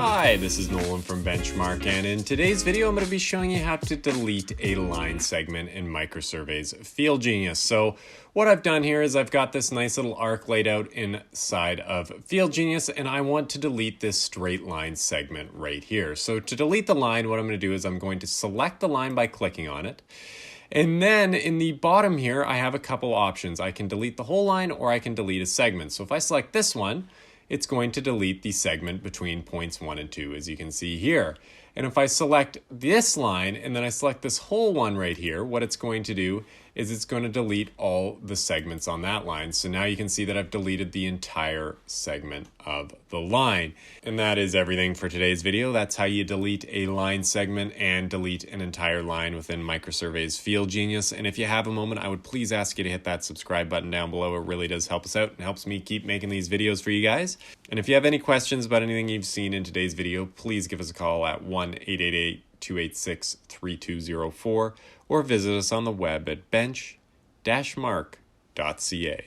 Hi, this is Nolan from Benchmark, and in today's video I'm going to be showing you how to delete a line segment in MicroSurvey's FieldGenius. So what I've done here is I've got this nice little arc laid out inside of FieldGenius, and I want to delete this straight line segment right here. So to delete the line, what I'm going to do is I'm going to select the line by clicking on it. And then in the bottom here, I have a couple options. I can delete the whole line or I can delete a segment. So if I select this one, it's going to delete the segment between points 1 and 2, as you can see here. And if I select this line and then I select this whole one right here, what it's going to do is it's going to delete all the segments on that line. So now you can see that I've deleted the entire segment of the line. And that is everything for today's video. That's how you delete a line segment and delete an entire line within MicroSurvey's FieldGenius. And if you have a moment, I would please ask you to hit that subscribe button down below. It really does help us out and helps me keep making these videos for you guys. And if you have any questions about anything you've seen in today's video, please give us a call at 1-888-286-3204 or visit us on the web at bench-mark.ca.